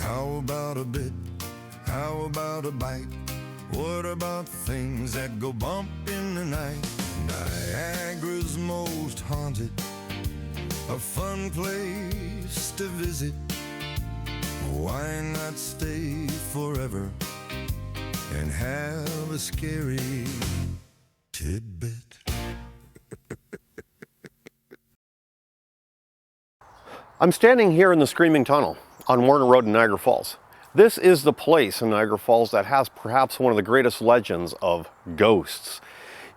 How about a bit? How about a bite? What about things that go bump in the night? Niagara's most haunted, a fun place to visit. Why not stay forever and have a scary tidbit? I'm standing here in the Screaming Tunnel on Warner Road in Niagara Falls. This is the place in Niagara Falls that has perhaps one of the greatest legends of ghosts.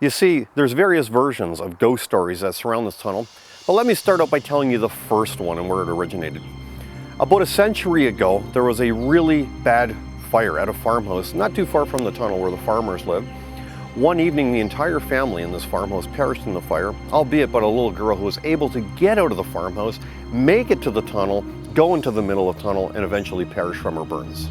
You see, there's various versions of ghost stories that surround this tunnel, but let me start out by telling you the first one and where it originated. About a century ago, there was a really bad fire at a farmhouse not too far from the tunnel where the farmers lived. One evening, the entire family in this farmhouse perished in the fire, albeit but a little girl who was able to get out of the farmhouse, make it to the tunnel, go into the middle of the tunnel, and eventually perish from her burns.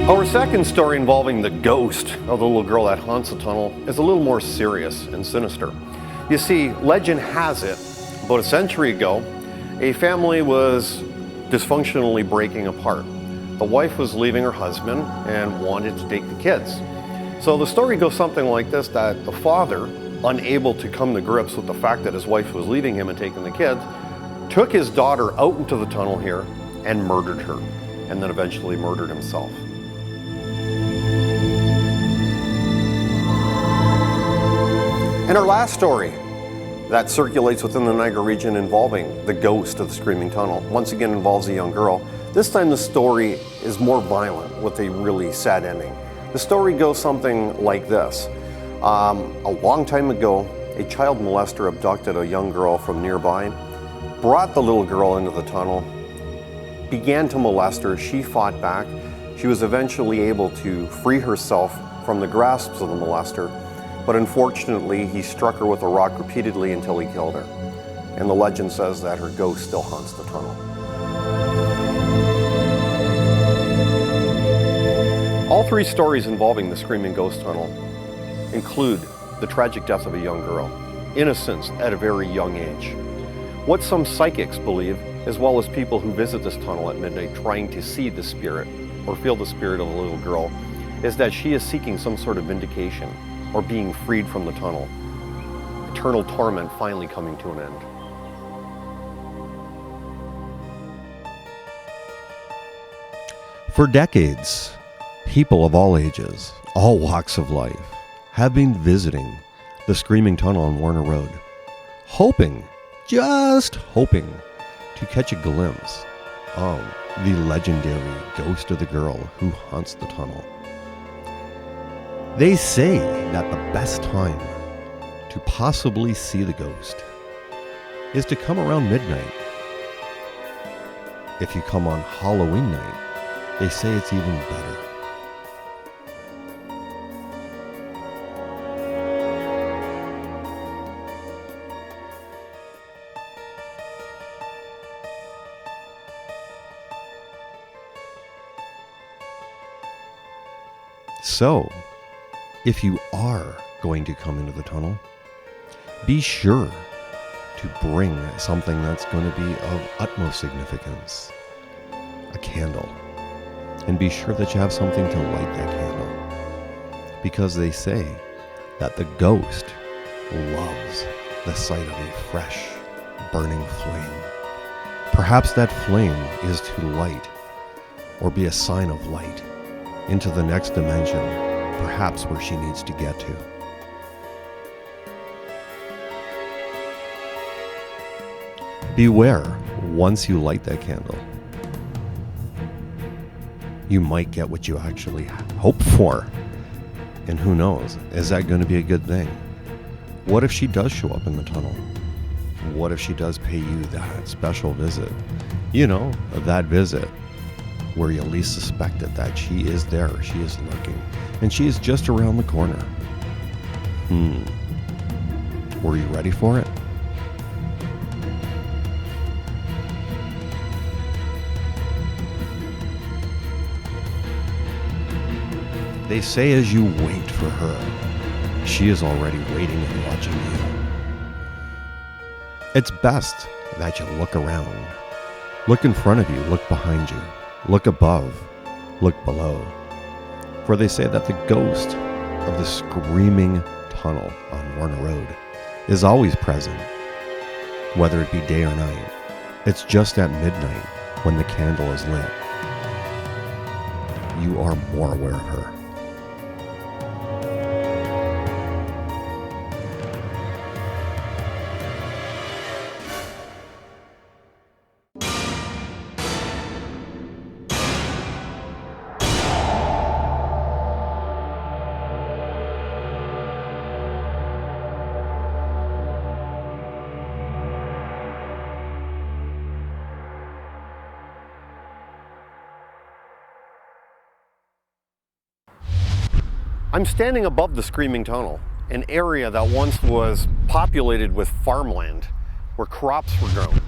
Our second story involving the ghost of the little girl that haunts the tunnel is a little more serious and sinister. You see, legend has it, about a century ago, a family was dysfunctionally breaking apart. The wife was leaving her husband and wanted to take the kids. So the story goes something like this, that the father, unable to come to grips with the fact that his wife was leaving him and taking the kids, took his daughter out into the tunnel here and murdered her, and then eventually murdered himself. And our last story that circulates within the Niagara region involving the ghost of the Screaming Tunnel, once again involves a young girl. This time the story is more violent with a really sad ending. The story goes something like this. A long time ago, a child molester abducted a young girl from nearby, brought the little girl into the tunnel, began to molest her. She fought back. She was eventually able to free herself from the grasps of the molester, but unfortunately he struck her with a rock repeatedly until he killed her. And the legend says that her ghost still haunts the tunnel. All three stories involving the Screaming Ghost Tunnel include the tragic death of a young girl, innocence at a very young age. What some psychics believe, as well as people who visit this tunnel at midnight trying to see the spirit or feel the spirit of the little girl, is that she is seeking some sort of vindication or being freed from the tunnel. Eternal torment finally coming to an end. For decades, people of all ages, all walks of life, have been visiting the Screaming Tunnel on Warner Road, hoping, just hoping, to catch a glimpse of the legendary ghost of the girl who haunts the tunnel. They say that the best time to possibly see the ghost is to come around midnight. If you come on Halloween night, they say it's even better. So, if you are going to come into the tunnel, be sure to bring something that's going to be of utmost significance, a candle. And be sure that you have something to light that candle, because they say that the ghost loves the sight of a fresh, burning flame. Perhaps that flame is to light or be a sign of light into the next dimension, perhaps where she needs to get to. Beware, once you light that candle, you might get what you actually hope for. And who knows, is that going to be a good thing? What if she does show up in the tunnel? What if she does pay you that special visit? You know, that visit where you least suspected that she is there, she is lurking, and she is just around the corner. Were you ready for it? They say as you wait for her, she is already waiting and watching you. It's best that you look around. Look in front of you, look behind you, look above, look below. For they say that the ghost of the screaming tunnel on Warner Road is always present, whether it be day or night. It's just at midnight when the candle is lit. You are more aware of her. I'm standing above the Screaming Tunnel, an area that once was populated with farmland where crops were grown.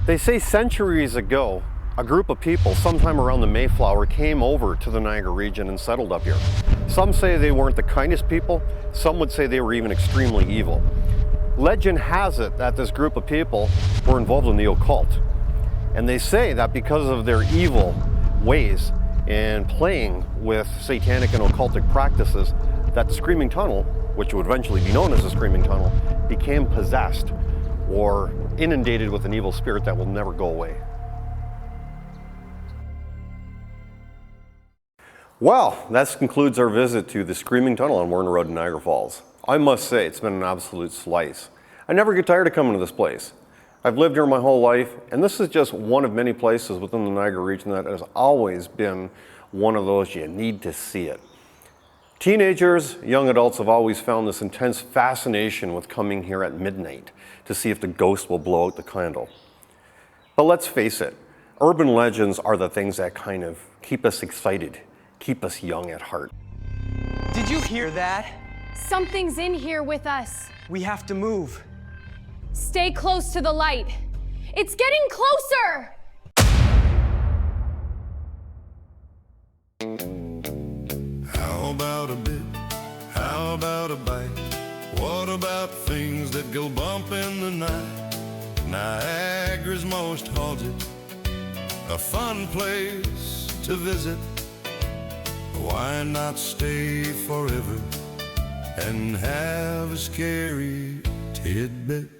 They say centuries ago, a group of people sometime around the Mayflower came over to the Niagara region and settled up here. Some say they weren't the kindest people, some would say they were even extremely evil. Legend has it that this group of people were involved in the occult. And they say that because of their evil ways and playing with satanic and occultic practices, that the Screaming Tunnel, which would eventually be known as the Screaming Tunnel, became possessed or inundated with an evil spirit that will never go away. Well, that concludes our visit to the Screaming Tunnel on Warner Road in Niagara Falls. I must say, it's been an absolute slice. I never get tired of coming to this place. I've lived here my whole life, and this is just one of many places within the Niagara region that has always been one of those you need to see it. Teenagers, young adults have always found this intense fascination with coming here at midnight to see if the ghost will blow out the candle. But let's face it, urban legends are the things that kind of keep us excited, keep us young at heart. Did you hear that? Something's in here with us. We have to move. Stay close to the light. It's getting closer! How about a bit? How about a bite? What about things that go bump in the night? Niagara's most haunted, a fun place to visit. Why not stay forever and have a scary tidbit?